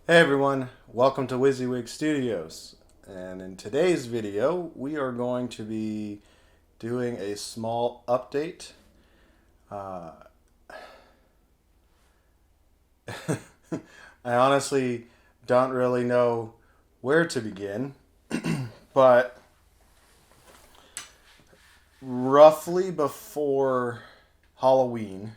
Hey everyone, welcome to WYSIWYG Studios. And in today's video, we are going to be doing a small update. Uh, I honestly don't really know where to begin, but roughly before Halloween,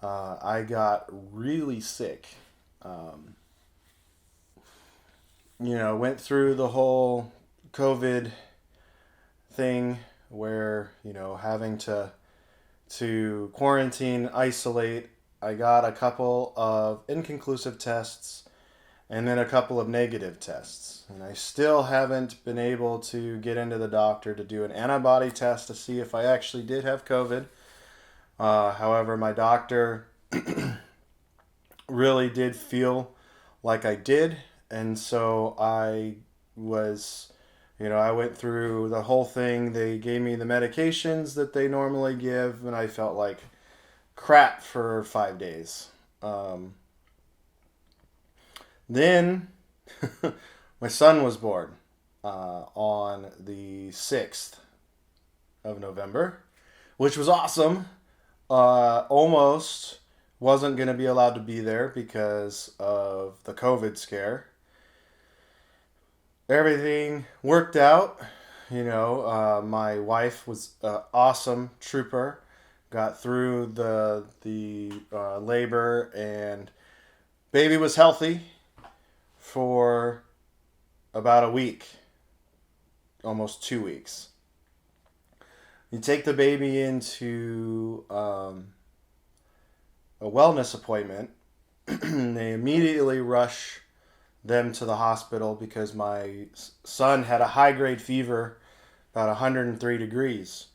I got really sick. Um, went through the whole COVID thing where, having to quarantine, isolate. I got a couple of inconclusive tests and then a couple of negative tests. And I still haven't been able to get into the doctor to do an antibody test to see if I actually did have COVID. However, my doctor really did feel like I did. And so was, I went through the whole thing. They gave me the medications that they normally give, and I felt like crap for 5 days. Um, then my son was born on the 6th of November, which was awesome. Almost wasn't going to be allowed to be there because of the COVID scare. Everything worked out. My wife was an awesome trooper. Got through the labor, and baby was healthy for about a week, almost 2 weeks. You take the baby into a wellness appointment. They immediately rush them to the hospital because my son had a high grade fever, about 103 degrees.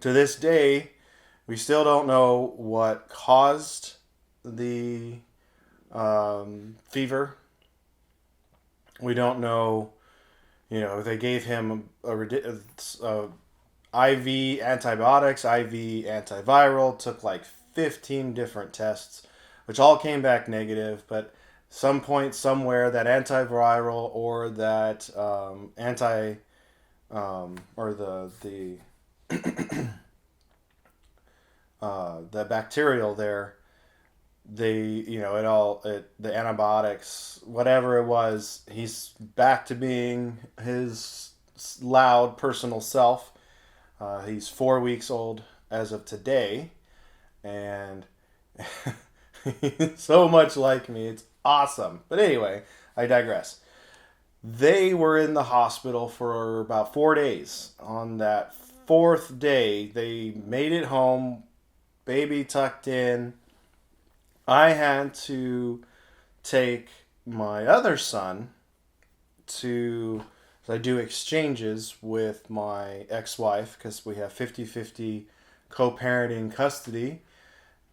To this day, we still don't know what caused the fever. We don't know, they gave him IV antibiotics, IV antiviral, took like 15 different tests, which all came back negative. But some point somewhere, that antiviral or that anti or the bacterial there, the antibiotics, whatever it was, he's back to being his loud personal self. He's 4 weeks old as of today, and he's so much like me. It's awesome. But anyway, I digress. They were in the hospital for about 4 days. On that fourth day, they made it home, baby tucked in. I had to take my other son to, I do exchanges with my ex-wife because we have 50-50 co-parenting custody.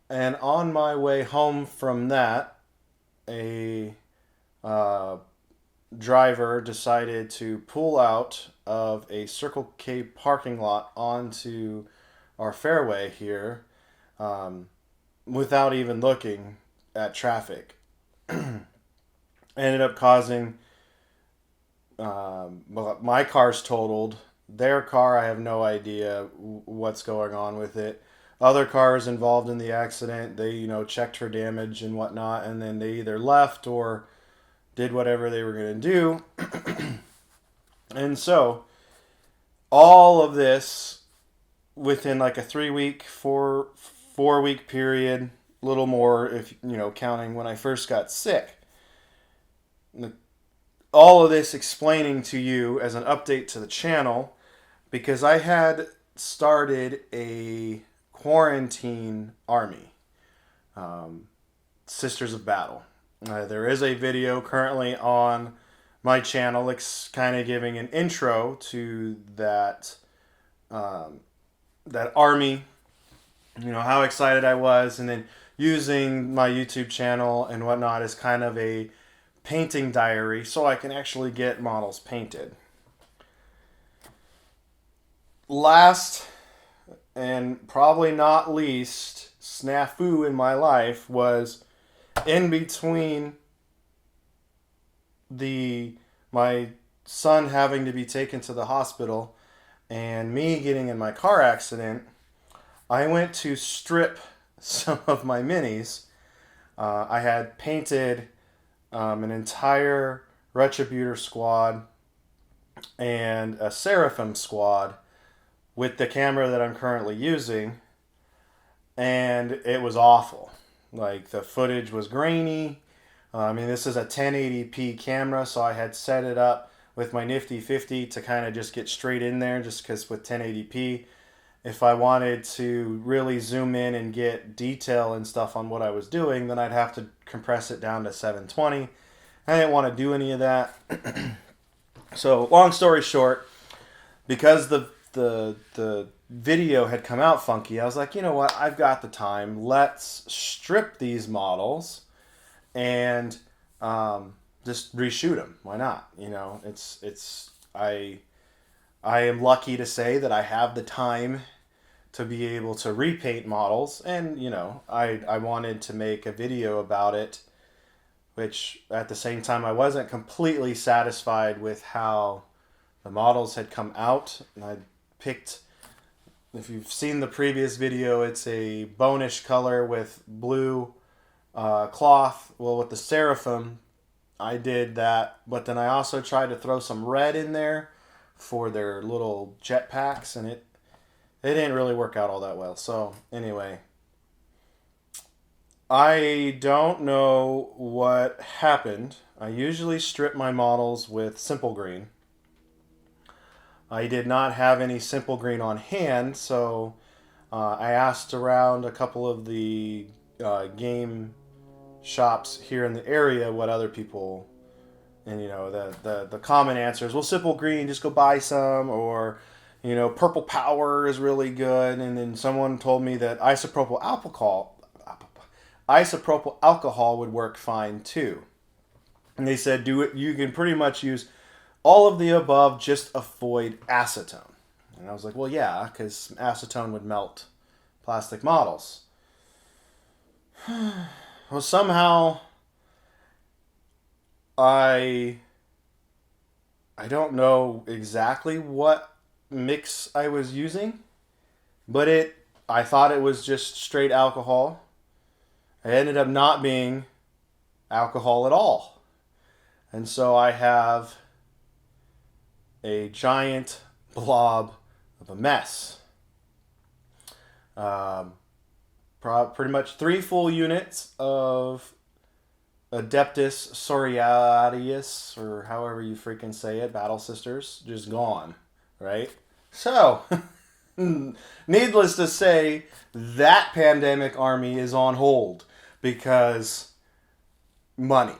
And on my way home from that, a uh, driver decided to pull out of a Circle K parking lot onto our fairway here, um, without even looking at traffic. Ended up causing my car's totaled. Their car, I have no idea what's going on with it. Other cars involved in the accident, they checked for damage and whatnot, and then they either left or did whatever they were going to do. And so all of this within like a 3 week, 4 week period, little more if counting when I first got sick. All of this explaining to you as an update to the channel because I had started a quarantine army, um, Sisters of Battle. There is a video currently on my channel, kind of giving an intro to um, that army. How excited I was, and then using my YouTube channel and whatnot as kind of a painting diary, so I can actually get models painted. Last and probably not least snafu in my life was in between my son having to be taken to the hospital and me getting in my car accident, I went to strip some of my minis. I had painted an entire Retributor squad and a Seraphim squad with the camera that I'm currently using, and it was awful. Like, the footage was grainy. I mean, this is a 1080p camera, so I had set it up with my Nifty 50 to kind of just get straight in there, just because with 1080p, if I wanted to really zoom in and get detail and stuff on what I was doing, then I'd have to compress it down to 720. I didn't want to do any of that. So, long story short, because the video had come out funky, I was like, you know what? I've got the time. Let's strip these models and just reshoot them. Why not? You know, I am lucky to say that I have the time to be able to repaint models, and you know, I wanted to make a video about it, which at the same time I wasn't completely satisfied with how the models had come out, and I picked, if you've seen the previous video, it's a bonish color with blue cloth. Well, with the Seraphim, I did that, but then I also tried to throw some red in there for their little jetpacks, and it didn't really work out all that well. So anyway, I don't know what happened. I usually strip my models with simple green. I did not have any simple green on hand, so I asked around a couple of the game shops here in the area what other people, and you know, the common answer is, well, simple green, just go buy some, or you know, purple power is really good. And then someone told me that isopropyl alcohol would work fine too. And they said, do it, you can pretty much use all of the above, just avoid acetone. And I was like, well, yeah, because acetone would melt plastic models. Well, somehow I don't know exactly what mix I was using, but I thought it was just straight alcohol. It ended up not being alcohol at all. And so I have a giant blob of a mess. Pretty much 3 full units of Adeptus Sororitas, or however you freaking say it, Battle Sisters, just gone, right? So, needless to say, that pandemic army is on hold because money.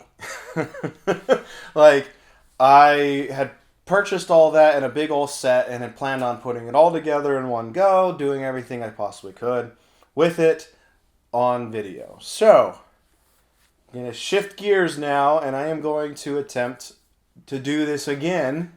Like, I had purchased all that in a big old set and had planned on putting it all together in one go, doing everything I possibly could with it on video. So, I'm going to shift gears now, and I am going to attempt to do this again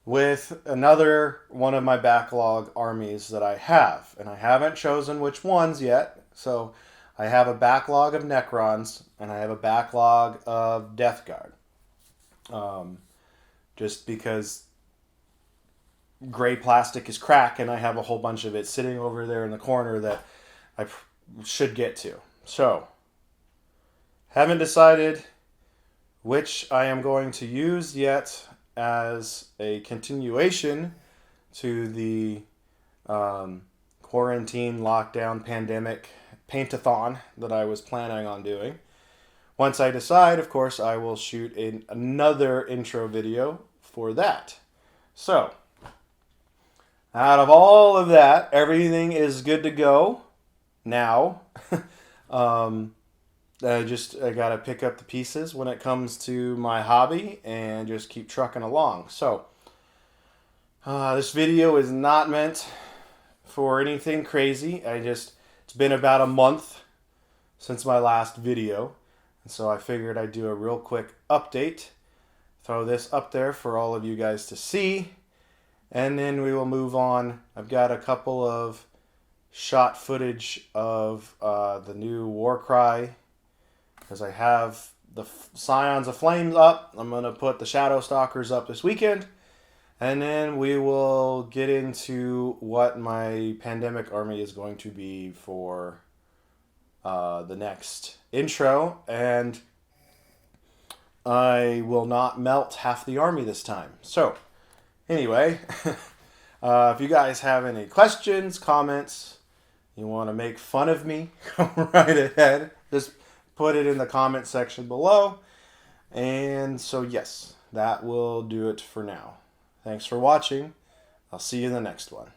with another one of my backlog armies that I have. And I haven't chosen which ones yet. So I have a backlog of Necrons, and I have a backlog of Death Guard. Just because gray plastic is crack, and I have a whole bunch of it sitting over there in the corner that I should get to. So, haven't decided which I am going to use yet as a continuation to the quarantine, lockdown, pandemic paint-a-thon that I was planning on doing. Once I decide, of course, I will shoot another intro video for that. So, out of all of that, everything is good to go now. I got to pick up the pieces when it comes to my hobby and just keep trucking along. So, this video is not meant for anything crazy. It's been about a month since my last video. And so I figured I'd do a real quick update. Throw this up there for all of you guys to see. And then we will move on. I've got a couple of shot footage of the new Warcry, because I have the Scions of Flames up. I'm going to put the Shadow Stalkers up this weekend. And then we will get into what my pandemic army is going to be for the next intro. And I will not melt half the army this time. So, anyway, if you guys have any questions, comments, you want to make fun of me, go right ahead. Just put it in the comment section below. And so, yes, that will do it for now. Thanks for watching. I'll see you in the next one.